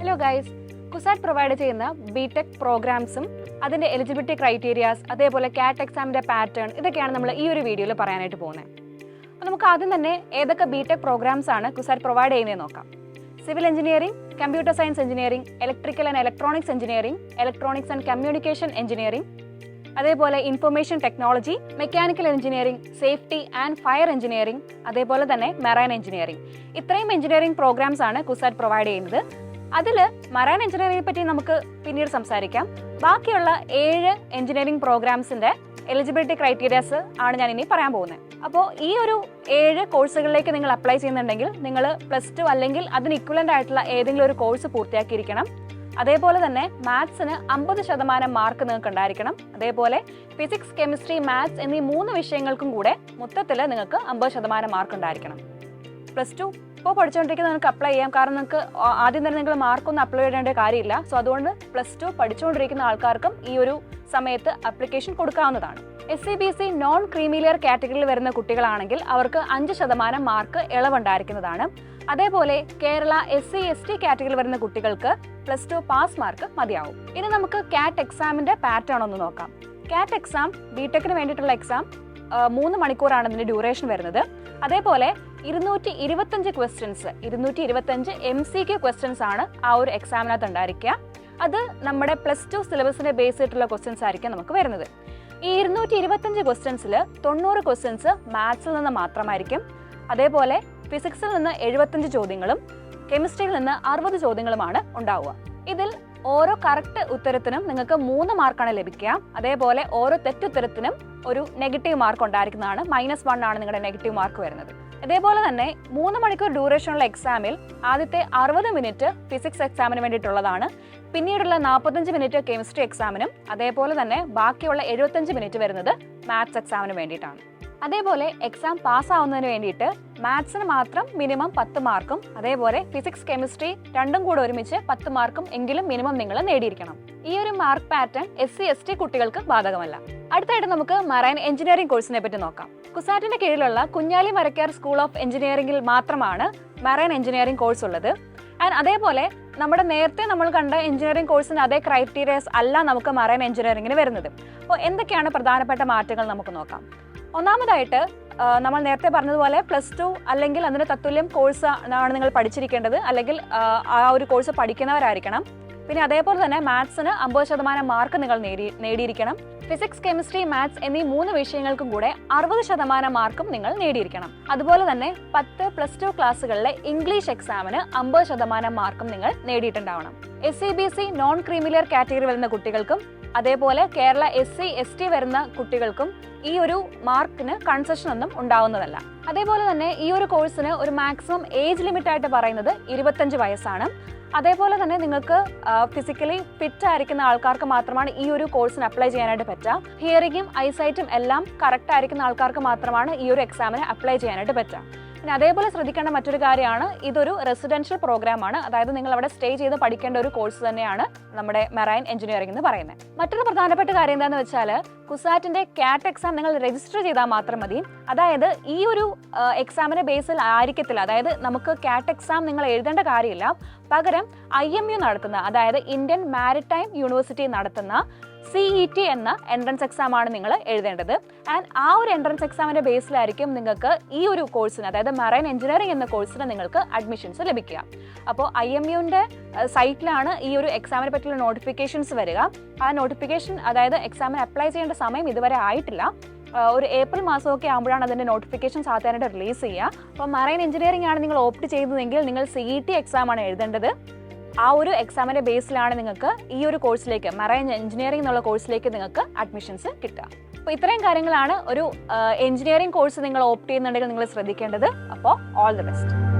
Hello guys, CUSAT provide ചെയ്യുന്ന BTech പ്രോഗ്രാംസും അതിൻ്റെ eligibility criterias, അതേപോലെ കാറ്റ് എക്സാമിൻ്റെ പാറ്റേൺ, ഇതൊക്കെയാണ് നമ്മൾ ഈ ഒരു വീഡിയോയിൽ പറയാനായിട്ട് പോകുന്നത്. അപ്പോൾ നമുക്ക് ആദ്യം തന്നെ ഏതൊക്കെ ബിടെക് പ്രോഗ്രാംസ് ആണ് കുസാറ്റ് പ്രൊവൈഡ് ചെയ്യുന്നത് നോക്കാം. Civil engineering, computer science engineering, electrical and electronics engineering, electronics and communication engineering, അതേപോലെ information technology, mechanical engineering, safety and fire engineering, അതേപോലെ തന്നെ മെറൈൻ എഞ്ചിനീയറിംഗ്. ഇത്രയും എഞ്ചിനീയറിംഗ് പ്രോഗ്രാംസ് ആണ് കുസാറ്റ് പ്രൊവൈഡ് ചെയ്യുന്നത്. അതിൽ മറൈൻ എഞ്ചിനീയറിംഗിനെ പറ്റി നമുക്ക് പിന്നീട് സംസാരിക്കാം. ബാക്കിയുള്ള 7 എഞ്ചിനീയറിംഗ് പ്രോഗ്രാംസിന്റെ എലിജിബിലിറ്റി ക്രൈറ്റീരിയാസ് ആണ് ഞാൻ ഇനി പറയാൻ പോകുന്നത്. അപ്പോൾ ഈ ഒരു 7 കോഴ്സുകളിലേക്ക് നിങ്ങൾ അപ്ലൈ ചെയ്യുന്നുണ്ടെങ്കിൽ നിങ്ങൾ +2 അല്ലെങ്കിൽ അതിന് ഇക്വലന്റ് ആയിട്ടുള്ള ഏതെങ്കിലും ഒരു കോഴ്സ് പൂർത്തിയാക്കിയിരിക്കണം. അതേപോലെ തന്നെ മാത്സിന് 50% മാർക്ക് നിങ്ങൾക്ക് ഉണ്ടായിരിക്കണം. അതേപോലെ ഫിസിക്സ്, കെമിസ്ട്രി, മാത്സ് എന്നീ 3 വിഷയങ്ങൾക്കും കൂടെ മൊത്തത്തിൽ നിങ്ങൾക്ക് 50% മാർക്ക് ഉണ്ടായിരിക്കണം. +2 ഇപ്പോൾ പഠിച്ചുകൊണ്ടിരിക്കുന്നത് നിങ്ങൾക്ക് അപ്ലൈ ചെയ്യാം. കാരണം നിങ്ങൾക്ക് ആദ്യം തന്നെ നിങ്ങൾ മാർക്കൊന്നും അപ്ലൈ ചെയ്യേണ്ട കാര്യമില്ല. സോ അതുകൊണ്ട് +2 പഠിച്ചുകൊണ്ടിരിക്കുന്ന ആൾക്കാർക്കും ഈ ഒരു സമയത്ത് ആപ്ലിക്കേഷൻ കൊടുക്കാവുന്നതാണ്. SCBC നോൺ ക്രീമിലിയർ കാറ്റഗറിയിൽ വരുന്ന കുട്ടികളാണെങ്കിൽ അവർക്ക് 5% മാർക്ക് ഇളവുണ്ടായിരിക്കുന്നതാണ്. അതേപോലെ കേരള SC/ST കാറ്റഗറിയിൽ വരുന്ന കുട്ടികൾക്ക് +2 പാസ് മാർക്ക് മതിയാവും. ഇനി നമുക്ക് കാറ്റ് എക്സാമിന്റെ പാറ്റേൺ ഒന്ന് നോക്കാം. കാറ്റ് എക്സാം ബിടെക്കിന് വേണ്ടിയിട്ടുള്ള എക്സാം 3 മണിക്കൂറാണ് ഇതിന്റെ ഡ്യൂറേഷൻ വരുന്നത്. അതേപോലെ 225 ക്വസ്റ്റ്യൻസ്, 225 MCQ ക്വസ്റ്റ്യൻസ് ആണ് ആ ഒരു എക്സാമിനകത്ത് ഉണ്ടായിരിക്കുക. അത് നമ്മുടെ +2 സിലബസിനെ ബേസ് ചെയ്തിട്ടുള്ള ക്വസ്റ്റ്യൻസ് ആയിരിക്കും നമുക്ക് വരുന്നത്. ഈ 225 ക്വസ്റ്റ്യൻസിൽ 90 ക്വസ്റ്റ്യൻസ് മാത്സിൽ നിന്ന് മാത്രമായിരിക്കും. അതേപോലെ ഫിസിക്സിൽ നിന്ന് 75 ചോദ്യങ്ങളും കെമിസ്ട്രിയിൽ നിന്ന് 60 ചോദ്യങ്ങളുമാണ് ഉണ്ടാവുക. ഇതിൽ ഓരോ കറക്റ്റ് ഉത്തരത്തിനും നിങ്ങൾക്ക് 3 മാർക്കാണ് ലഭിക്കുക. അതേപോലെ ഓരോ തെറ്റുത്തരത്തിനും ഒരു നെഗറ്റീവ് മാർക്ക് ഉണ്ടായിരിക്കുന്നതാണ്. -1 ആണ് നിങ്ങളുടെ നെഗറ്റീവ് മാർക്ക് വരുന്നത്. അതേപോലെ തന്നെ 3 മണിക്കൂർ ഡ്യൂറേഷനുള്ള എക്സാമിൽ ആദ്യത്തെ 60 മിനിറ്റ് ഫിസിക്സ് എക്സാമിന് വേണ്ടിയിട്ടുള്ളതാണ്. പിന്നീടുള്ള 45 മിനിറ്റ് കെമിസ്ട്രി എക്സാമിനും, അതേപോലെ തന്നെ ബാക്കിയുള്ള 75 മിനിറ്റ് വരുന്നത് മാത്സ് എക്സാമിന് വേണ്ടിയിട്ടാണ്. അതേപോലെ എക്സാം പാസ്സാവുന്നതിന് വേണ്ടിയിട്ട് മാത്സിന് മാത്രം മിനിമം 10 മാർക്കും, അതേപോലെ ഫിസിക്സ്, കെമിസ്ട്രി രണ്ടും കൂടെ ഒരുമിച്ച് 10 മാർക്കും എങ്കിലും മിനിമം നിങ്ങൾ നേടിയിരിക്കണം. ഈ ഒരു മാർക്ക് പാറ്റേൺ SC/ST കുട്ടികൾക്ക് ബാധകമല്ല. അടുത്തായിട്ട് നമുക്ക് മറൈൻ എഞ്ചിനീയറിംഗ് കോഴ്സിനെ പറ്റി നോക്കാം. കുസാറ്റിന്റെ കീഴിലുള്ള കുഞ്ഞാലി മരക്കാർ സ്കൂൾ ഓഫ് എഞ്ചിനീയറിംഗിൽ മാത്രമാണ് മറൈൻ എഞ്ചിനീയറിംഗ് കോഴ്സ് ഉള്ളത്. ആൻഡ് അതേപോലെ നമ്മുടെ നേരത്തെ നമ്മൾ കണ്ട എഞ്ചിനീയറിംഗ് കോഴ്സിന് അതേ ക്രൈറ്റീരിയസ് അല്ല നമുക്ക് മറൈൻ എഞ്ചിനീയറിംഗിന് വരുന്നത്. അപ്പോൾ എന്തൊക്കെയാണ് പ്രധാനപ്പെട്ട മാറ്റങ്ങൾ നമുക്ക് നോക്കാം. ഒന്നാമതായിട്ട് നമ്മൾ നേരത്തെ പറഞ്ഞതുപോലെ +2 അല്ലെങ്കിൽ അതിന് തത്തുല്യം കോഴ്സ് ആണ് നിങ്ങൾ പഠിച്ചിരിക്കേണ്ടത്, അല്ലെങ്കിൽ ആ ഒരു കോഴ്സ് പഠിക്കുന്നവരായിരിക്കണം. പിന്നെ അതേപോലെ തന്നെ മാത്സിന് 50% മാർക്ക് നിങ്ങൾ നേടിയിരിക്കണം. ഫിസിക്സ്, കെമിസ്ട്രി, മാത്സ് എന്നീ 3 വിഷയങ്ങൾക്കും കൂടെ 60% മാർക്കും നിങ്ങൾ നേടിയിരിക്കണം. അതുപോലെ തന്നെ 10, +2 ക്ലാസ്സുകളിലെ ഇംഗ്ലീഷ് എക്സാമിന് 50% മാർക്കും നിങ്ങൾ നേടിയിട്ടുണ്ടാവണം. SCBC നോൺ ക്രീമിലിയർ കാറ്റഗറി വരുന്ന കുട്ടികൾക്കും അതേപോലെ കേരള SC/ST വരുന്ന കുട്ടികൾക്കും ഈ ഒരു മാർക്കിന് കൺസെഷൻ ഒന്നും ഉണ്ടാവുന്നതല്ല. അതേപോലെ തന്നെ ഈ ഒരു കോഴ്സിന് ഒരു മാക്സിമം ഏജ് ലിമിറ്റ് ആയിട്ട് പറയുന്നത് 25 വയസ്സാണ്. അതേപോലെ തന്നെ നിങ്ങൾക്ക് ഫിസിക്കലി ഫിറ്റ് ആയിരിക്കുന്ന ആൾക്കാർക്ക് മാത്രമാണ് ഈ ഒരു കോഴ്സിന് അപ്ലൈ ചെയ്യാനായിട്ട് പറ്റുക. ഹിയറിംഗും ഐസൈറ്റും എല്ലാം കറക്റ്റ് ആയിരിക്കുന്ന ആൾക്കാർക്ക് മാത്രമാണ് ഈ ഒരു എക്സാമിന് അപ്ലൈ ചെയ്യാനായിട്ട് പറ്റുക. പിന്നെ അതേപോലെ ശ്രദ്ധിക്കേണ്ട മറ്റൊരു കാര്യമാണ്, ഇതൊരു റെസിഡൻഷ്യൽ പ്രോഗ്രാം ആണ്. അതായത് നിങ്ങൾ അവിടെ സ്റ്റേ ചെയ്ത് പഠിക്കേണ്ട ഒരു കോഴ്സ് തന്നെയാണ് നമ്മുടെ മറൈൻ എഞ്ചിനീയറിംഗ് എന്ന് പറയുന്നത്. മറ്റൊരു പ്രധാനപ്പെട്ട കാര്യം എന്താണെന്ന് വെച്ചാൽ കുസാറ്റിന്റെ കാറ്റ് എക്സാം നിങ്ങൾ രജിസ്റ്റർ ചെയ്താൽ മാത്രം മതി. അതായത് ഈ ഒരു എക്സാമിന്റെ ബേസിൽ ആയിരിക്കത്തില്ല. അതായത് നമുക്ക് കാറ്റ് എക്സാം നിങ്ങൾ എഴുതേണ്ട കാര്യമില്ല. പകരം IMU നടത്തുന്ന, അതായത് ഇന്ത്യൻ മാരിടൈം യൂണിവേഴ്സിറ്റി നടത്തുന്ന CET എന്ന എൻട്രൻസ് എക്സാം ആണ് നിങ്ങൾ എഴുതേണ്ടത്. ആൻഡ് ആ ഒരു എൻട്രൻസ് എക്സാമിന്റെ ബേസിലായിരിക്കും നിങ്ങൾക്ക് ഈ ഒരു കോഴ്സിന്, അതായത് മറൈൻ എഞ്ചിനീയറിംഗ് എന്ന കോഴ്സിന് നിങ്ങൾക്ക് അഡ്മിഷൻസ് ലഭിക്കുക. അപ്പോൾ IMUന്റെ സൈറ്റിലാണ് ഈ ഒരു എക്സാമിനെ പറ്റിയുള്ള നോട്ടിഫിക്കേഷൻസ് വരിക. ആ നോട്ടിഫിക്കേഷൻ, അതായത് എക്സാമിന് അപ്ലൈ ചെയ്യേണ്ട സമയം ഇതുവരെ ആയിട്ടില്ല. ഒരു ഏപ്രിൽ മാസമൊക്കെ ആകുമ്പോഴാണ് അതിന്റെ നോട്ടിഫിക്കേഷൻ സാധാരണയായിട്ട് റിലീസ് ചെയ്യുക. അപ്പോൾ മറൈൻ എഞ്ചിനീയറിംഗ് ആണ് നിങ്ങൾ ഓപ്റ്റ് ചെയ്തതെങ്കിൽ നിങ്ങൾ CET എക്സാം ആണ് എഴുതേണ്ടത്. ആ ഒരു എക്സാമിന്റെ ബേസിലാണ് നിങ്ങൾക്ക് ഈ ഒരു കോഴ്സിലേക്ക്, മറൈൻ എഞ്ചിനീയറിംഗ് എന്നുള്ള കോഴ്സിലേക്ക് നിങ്ങൾക്ക് അഡ്മിഷൻസ് കിട്ടുക. അപ്പോൾ ഇത്രയും കാര്യങ്ങളാണ് ഒരു എഞ്ചിനീയറിംഗ് കോഴ്സ് നിങ്ങൾ ഓപ്റ്റ് ചെയ്യുന്നുണ്ടെങ്കിൽ നിങ്ങൾ ശ്രദ്ധിക്കേണ്ടത്. അപ്പോൾ ഓൾ ദി ബെസ്റ്റ്.